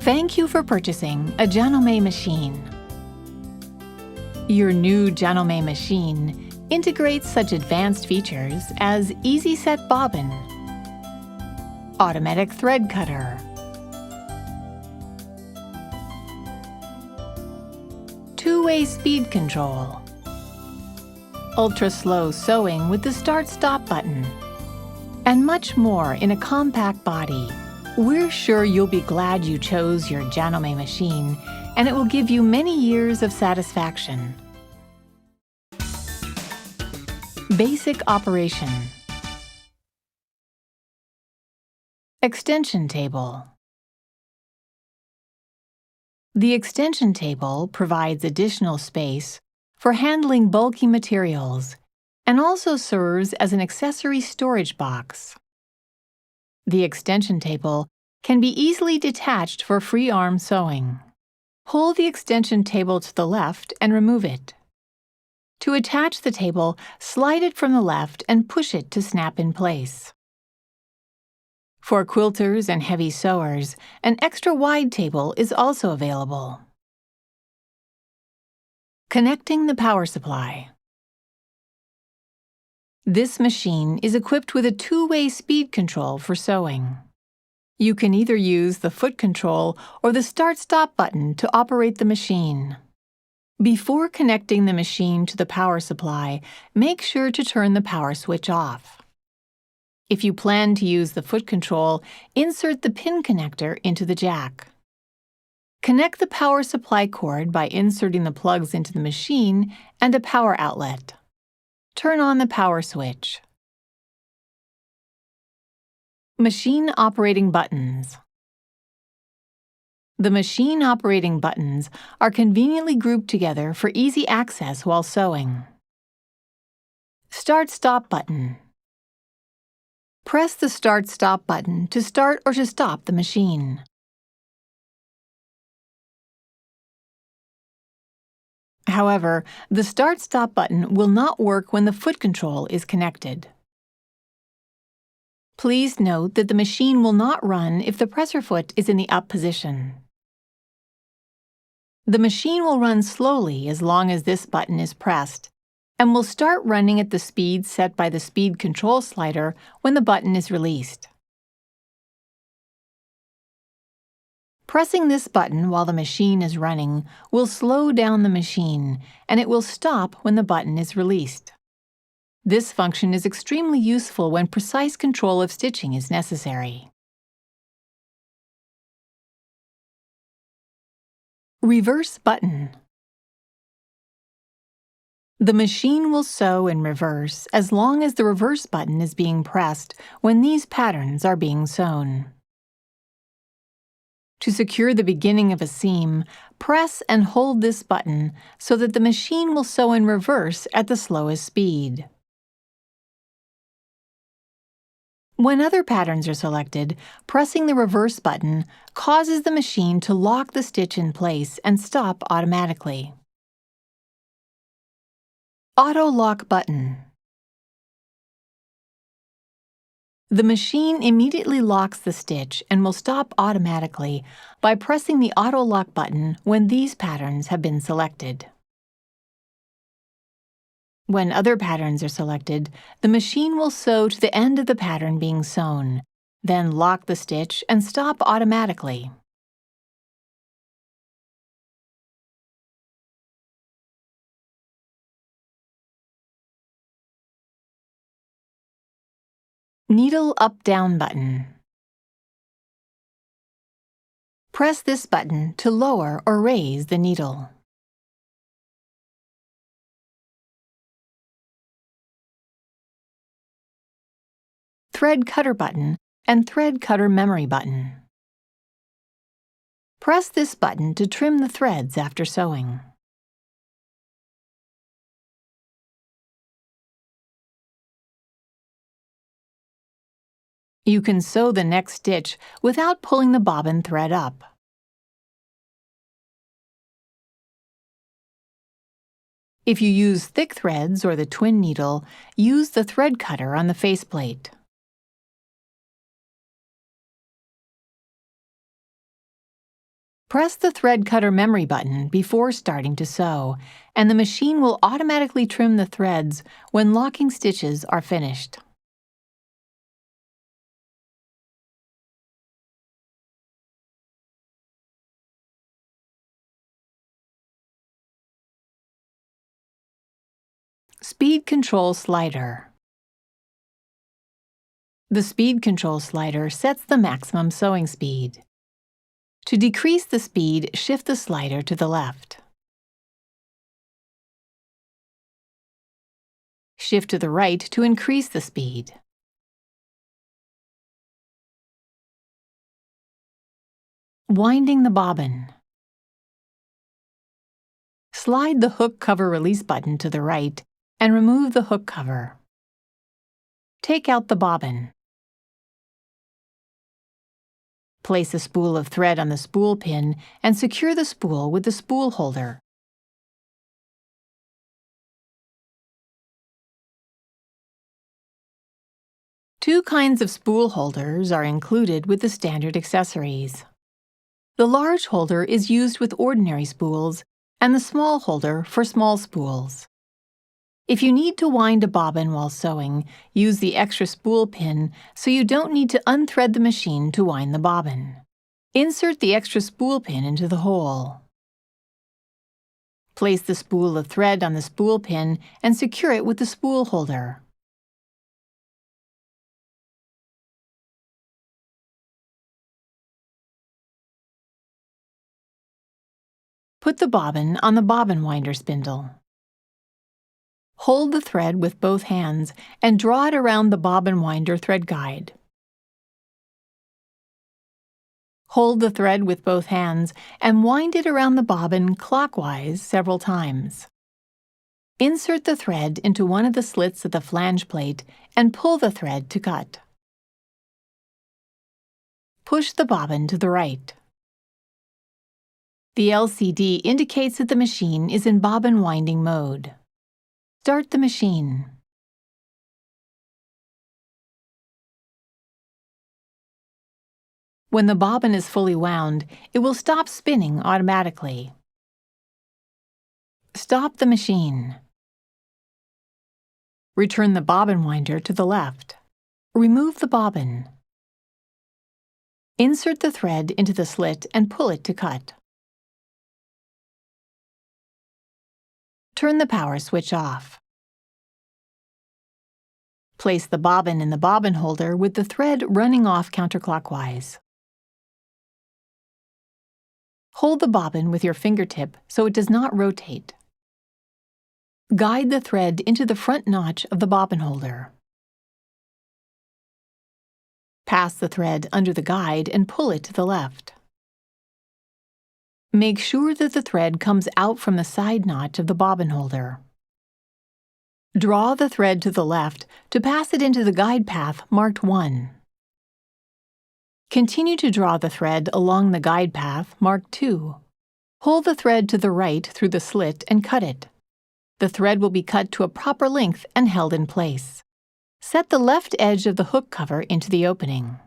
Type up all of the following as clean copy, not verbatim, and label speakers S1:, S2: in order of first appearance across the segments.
S1: Thank you for purchasing a JANOME machine. Your new JANOME machine integrates such advanced features as Easy Set Bobbin, Automatic Thread Cutter, two-way speed control, ultra-slow sewing with the Start-Stop button, and much more in a compact body. We're sure you'll be glad you chose your JANOME machine, and it will give you many years of satisfaction. Basic operation. Extension table. The extension table provides additional space for handling bulky materials and also serves as an accessory storage box. The extension table can be easily detached for free arm sewing. Pull the extension table to the left and remove it. To attach the table, slide it from the left and push it to snap in place. For quilters and heavy sewers, an extra wide table is also available. Connecting the power supply. This machine is equipped with a two-way speed control for sewing. You can either use the foot control or the Start-Stop button to operate the machine. Before connecting the machine to the power supply, make sure to turn the power switch off. If you plan to use the foot control, insert the pin connector into the jack. Connect the power supply cord by inserting the plugs into the machine and a power outlet. Turn on the power switch. Machine operating buttons. The machine operating buttons are conveniently grouped together for easy access while sewing. Start-Stop button. Press the Start-Stop button to start or to stop the machine. However, the Start-Stop button will not work when the foot control is connected. Please note that the machine will not run if the presser foot is in the up position. The machine will run slowly as long as this button is pressed, and will start running at the speed set by the speed control slider when the button is released. Pressing this button while the machine is running will slow down the machine, and it will stop when the button is released. This function is extremely useful when precise control of stitching is necessary. Reverse button. The machine will sew in reverse as long as the reverse button is being pressed when these patterns are being sewn. To secure the beginning of a seam, press and hold this button so that the machine will sew in reverse at the slowest speed. When other patterns are selected, pressing the reverse button causes the machine to lock the stitch in place and stop automatically. Auto lock button. The machine immediately locks the stitch and will stop automatically by pressing the auto lock button when these patterns have been selected. When other patterns are selected, the machine will sew to the end of the pattern being sewn, then lock the stitch and stop automatically. Needle up-down button. Press this button to lower or raise the needle. Thread cutter button and thread cutter memory button. Press this button to trim the threads after sewing. You can sew the next stitch without pulling the bobbin thread up. If you use thick threads or the twin needle, use the thread cutter on the faceplate. Press the thread cutter memory button before starting to sew, and the machine will automatically trim the threads when locking stitches are finished. Speed Control Slider. The Speed Control slider sets the maximum sewing speed. To decrease the speed, shift the slider to the left. Shift to the right to increase the speed. Winding the bobbin. Slide the hook cover release button to the right and remove the hook cover. Take out the bobbin. Place a spool of thread on the spool pin and secure the spool with the spool holder. Two kinds of spool holders are included with the standard accessories. The large holder is used with ordinary spools, and the small holder for small spools. If you need to wind a bobbin while sewing, use the extra spool pin so you don't need to unthread the machine to wind the bobbin. Insert the extra spool pin into the hole. Place the spool of thread on the spool pin and secure it with the spool holder. Put the bobbin on the bobbin winder spindle. Hold the thread with both hands and draw it around the bobbin winder thread guide. Hold the thread with both hands and wind it around the bobbin clockwise several times. Insert the thread into one of the slits of the flange plate and pull the thread to cut. Push the bobbin to the right. The LCD indicates that the machine is in bobbin winding mode. Start the machine. When the bobbin is fully wound, it will stop spinning automatically. Stop the machine. Return the bobbin winder to the left. Remove the bobbin. Insert the thread into the slit and pull it to cut. Turn the power switch off. Place the bobbin in the bobbin holder with the thread running off counterclockwise. Hold the bobbin with your fingertip so it does not rotate. Guide the thread into the front notch of the bobbin holder. Pass the thread under the guide and pull it to the left. Make sure that the thread comes out from the side notch of the bobbin holder. Draw the thread to the left to pass it into the guide path marked 1. Continue to draw the thread along the guide path marked 2. Hold the thread to the right through the slit and cut it. The thread will be cut to a proper length and held in place. Set the left edge of the hook cover into the opening.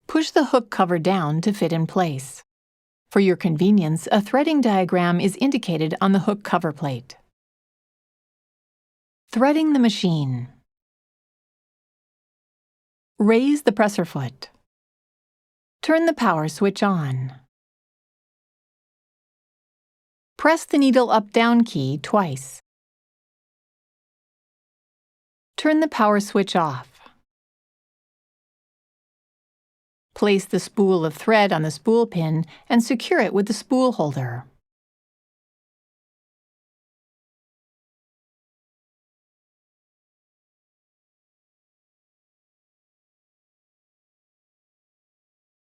S1: Push the hook cover down to fit in place. For your convenience, a threading diagram is indicated on the hook cover plate. Threading the machine. Raise the presser foot. Turn the power switch on. Press the needle up-down key twice. Turn the power switch off. Place the spool of thread on the spool pin and secure it with the spool holder.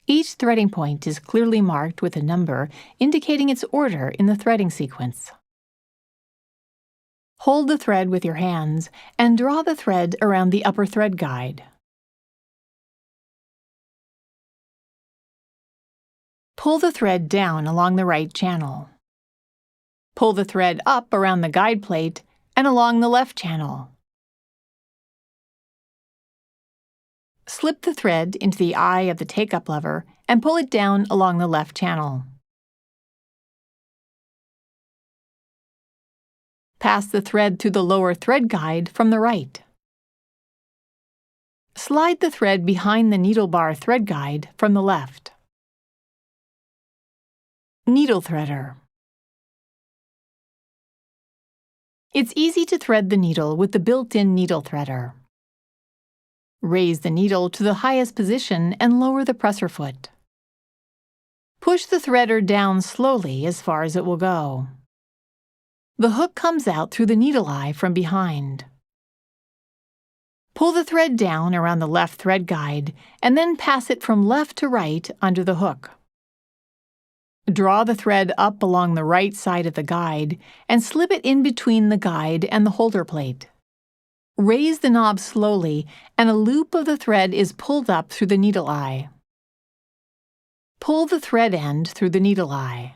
S1: Each threading point is clearly marked with a number indicating its order in the threading sequence. Hold the thread with your hands and draw the thread around the upper thread guide. Pull the thread down along the right channel. Pull the thread up around the guide plate and along the left channel. Slip the thread into the eye of the take-up lever and pull it down along the left channel. pass the thread through the lower thread guide from the right. Slide the thread behind the needle bar thread guide from the left. Needle threader. It's easy to thread the needle with the built-in needle threader. Raise the needle to the highest position and lower the presser foot. Push the threader down slowly as far as it will go. The hook comes out through the needle eye from behind. Pull the thread down around the left thread guide and then pass it from left to right under the hook. Draw the thread up along the right side of the guide and slip it in between the guide and the holder plate. Raise the knob slowly and a loop of the thread is pulled up through the needle eye. Pull the thread end through the needle eye.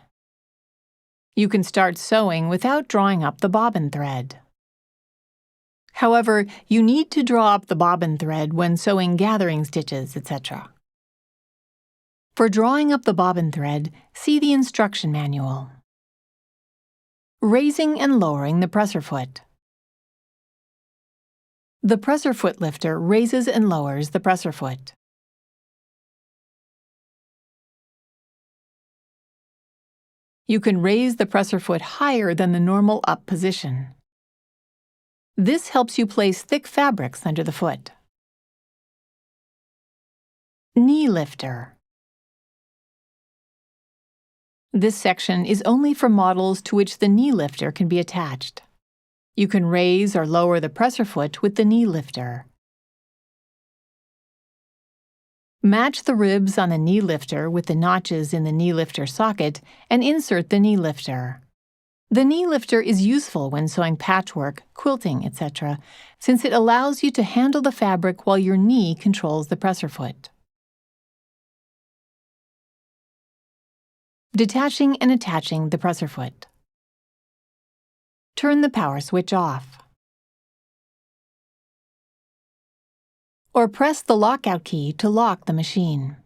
S1: You can start sewing without drawing up the bobbin thread. However, you need to draw up the bobbin thread when sewing gathering stitches, etc. For drawing up the bobbin thread, see the instruction manual. Raising and lowering the presser foot. The presser foot lifter raises and lowers the presser foot. You can raise the presser foot higher than the normal up position. This helps you place thick fabrics under the foot. Knee lifter. This section is only for models to which the knee lifter can be attached. You can raise or lower the presser foot with the knee lifter. Match the ribs on the knee lifter with the notches in the knee lifter socket and insert the knee lifter. The knee lifter is useful when sewing patchwork, quilting, etc., since it allows you to handle the fabric while your knee controls the presser foot. Detaching and attaching the presser foot. Turn the power switch off. Or press the lockout key to lock the machine.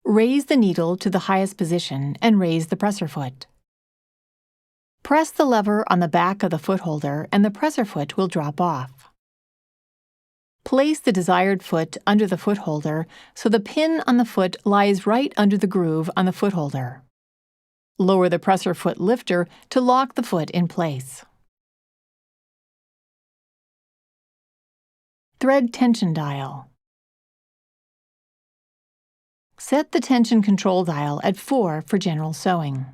S1: Raise the needle to the highest position and raise the presser foot. Press the lever on the back of the foot holder and the presser foot will drop off. Place the desired foot under the foot holder so the pin on the foot lies right under the groove on the foot holder. Lower the presser foot lifter to lock the foot in place. Thread tension dial. Set the tension control dial at 4 for general sewing.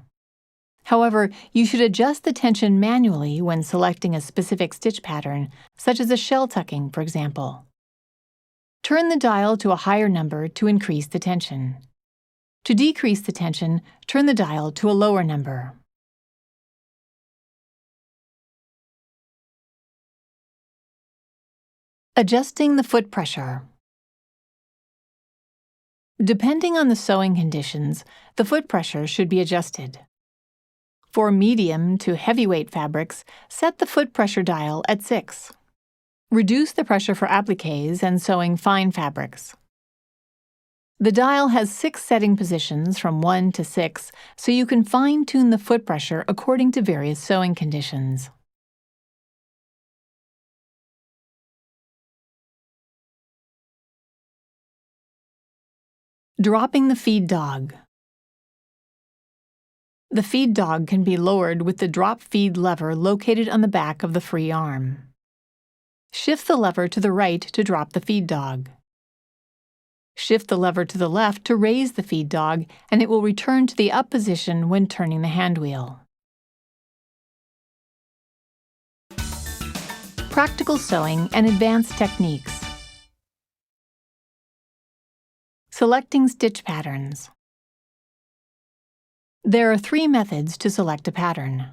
S1: However, you should adjust the tension manually when selecting a specific stitch pattern, such as a shell tucking, for example. Turn the dial to a higher number to increase the tension. To decrease the tension, turn the dial to a lower number. Adjusting the foot pressure. Depending on the sewing conditions, the foot pressure should be adjusted. For medium to heavyweight fabrics, set the foot pressure dial at 6. Reduce the pressure for appliques and sewing fine fabrics. The dial has 6 setting positions from 1 to 6, so you can fine-tune the foot pressure according to various sewing conditions. Dropping the feed dog. The feed dog can be lowered with the drop feed lever located on the back of the free arm. Shift the lever to the right to drop the feed dog. Shift the lever to the left to raise the feed dog, and it will return to the up position when turning the hand wheel. Practical sewing and advanced techniques. Selecting stitch patterns. There are 3 methods to select a pattern.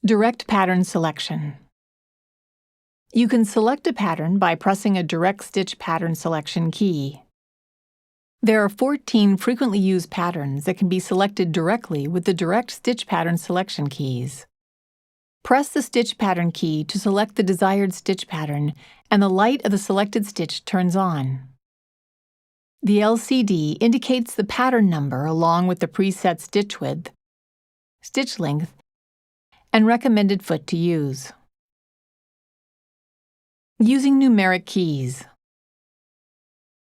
S1: Direct pattern selection. You can select a pattern by pressing a direct stitch pattern selection key. There are 14 frequently used patterns that can be selected directly with the direct stitch pattern selection keys. Press the stitch pattern key to select the desired stitch pattern, and the light of the selected stitch turns on. The LCD indicates the pattern number along with the preset stitch width, stitch length, and recommended foot to use. Using numeric keys.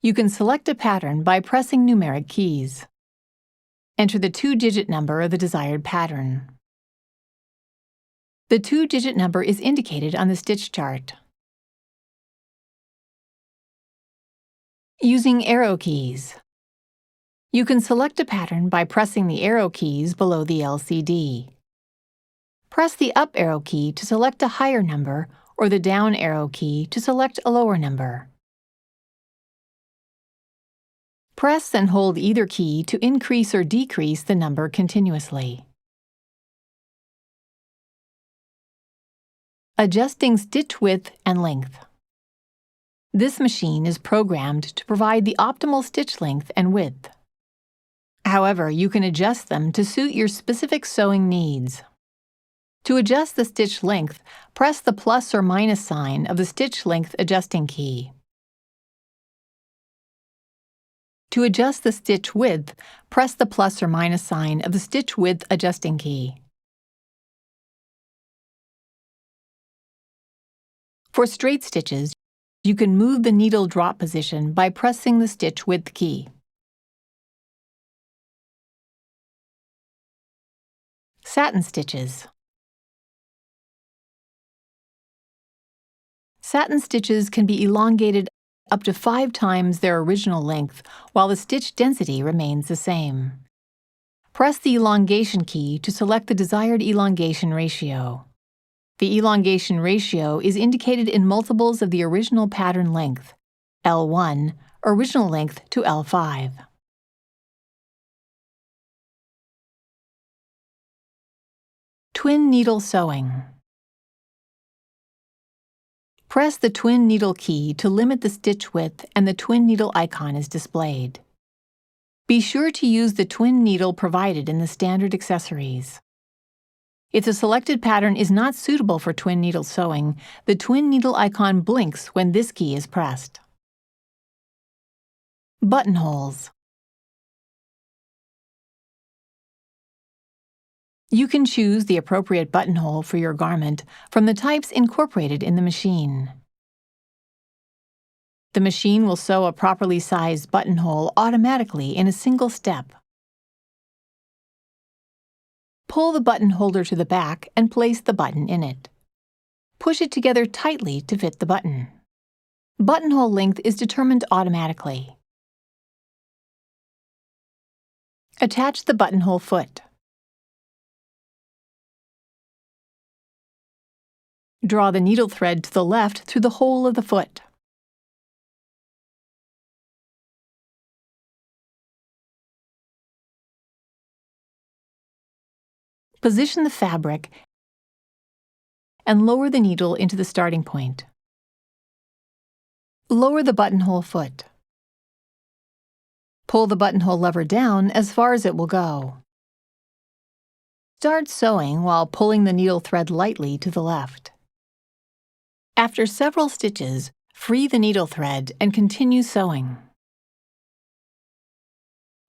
S1: You can select a pattern by pressing numeric keys. Enter the 2-digit number of the desired pattern. The 2-digit number is indicated on the stitch chart. Using arrow keys. You can select a pattern by pressing the arrow keys below the LCD. Press the up arrow key to select a higher number or the down arrow key to select a lower number. Press and hold either key to increase or decrease the number continuously. Adjusting stitch width and length. This machine is programmed to provide the optimal stitch length and width. However, you can adjust them to suit your specific sewing needs. To adjust the stitch length, press the plus or minus sign of the stitch length adjusting key. To adjust the stitch width, press the plus or minus sign of the stitch width adjusting key. For straight stitches, you can move the needle drop position by pressing the stitch width key. Satin stitches. Satin stitches can be elongated up to 5 times their original length while the stitch density remains the same. Press the elongation key to select the desired elongation ratio. The elongation ratio is indicated in multiples of the original pattern length, L1, original length to L5. Twin needle sewing. Press the twin needle key to limit the stitch width and the twin needle icon is displayed. Be sure to use the twin needle provided in the standard accessories. If the selected pattern is not suitable for twin needle sewing, the twin needle icon blinks when this key is pressed. Buttonholes. You can choose the appropriate buttonhole for your garment from the types incorporated in the machine. The machine will sew a properly sized buttonhole automatically in a single step. Pull the button holder to the back and place the button in it. Push it together tightly to fit the button. Buttonhole length is determined automatically. Attach the buttonhole foot. Draw the needle thread to the left through the hole of the foot. Position the fabric and lower the needle into the starting point. Lower the buttonhole foot. Pull the buttonhole lever down as far as it will go. Start sewing while pulling the needle thread lightly to the left. After several stitches, free the needle thread and continue sewing.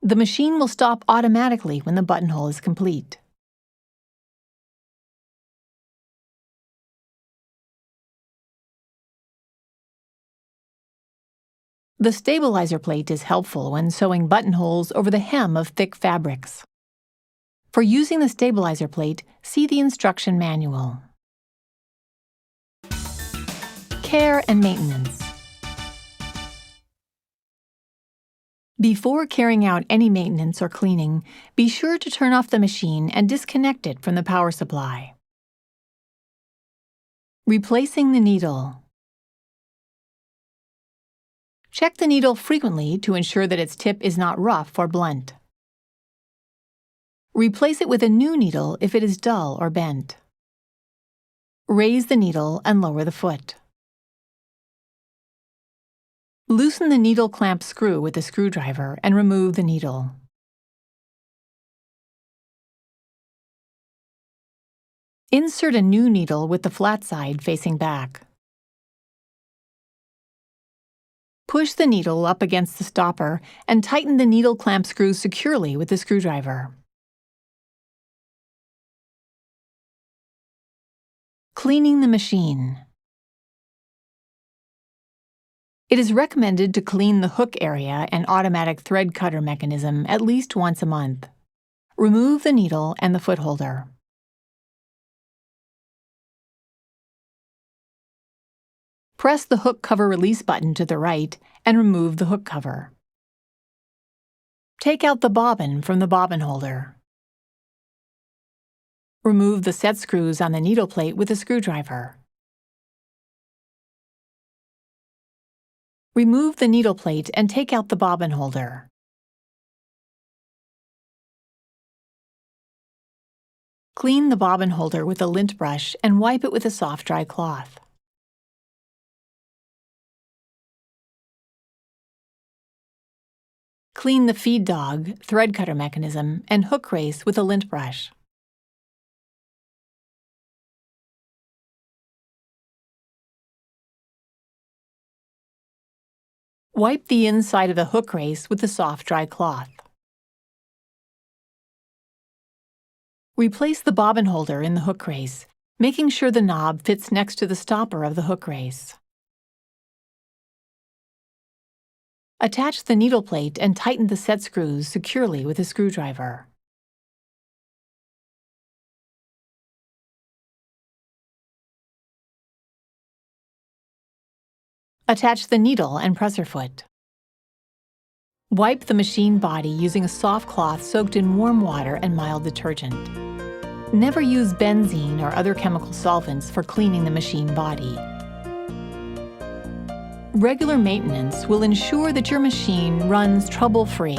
S1: The machine will stop automatically when the buttonhole is complete. The stabilizer plate is helpful when sewing buttonholes over the hem of thick fabrics. For using the stabilizer plate, see the instruction manual. Care and maintenance. Before carrying out any maintenance or cleaning, be sure to turn off the machine and disconnect it from the power supply. Replacing the needle. Check the needle frequently to ensure that its tip is not rough or blunt. Replace it with a new needle if it is dull or bent. Raise the needle and lower the foot. Loosen the needle clamp screw with a screwdriver and remove the needle. Insert a new needle with the flat side facing back. Push the needle up against the stopper and tighten the needle clamp screw securely with the screwdriver. Cleaning the machine. It is recommended to clean the hook area and automatic thread cutter mechanism at least once a month. Remove the needle and the foot holder. Press the hook cover release button to the right and remove the hook cover. Take out the bobbin from the bobbin holder. Remove the set screws on the needle plate with a screwdriver. Remove the needle plate and take out the bobbin holder. Clean the bobbin holder with a lint brush and wipe it with a soft, dry cloth. Clean the feed dog, thread cutter mechanism, and hook race with a lint brush. Wipe the inside of the hook race with a soft, dry cloth. Replace the bobbin holder in the hook race, making sure the knob fits next to the stopper of the hook race. Attach the needle plate and tighten the set screws securely with a screwdriver. Attach the needle and presser foot. Wipe the machine body using a soft cloth soaked in warm water and mild detergent. Never use benzene or other chemical solvents for cleaning the machine body. Regular maintenance will ensure that your machine runs trouble-free.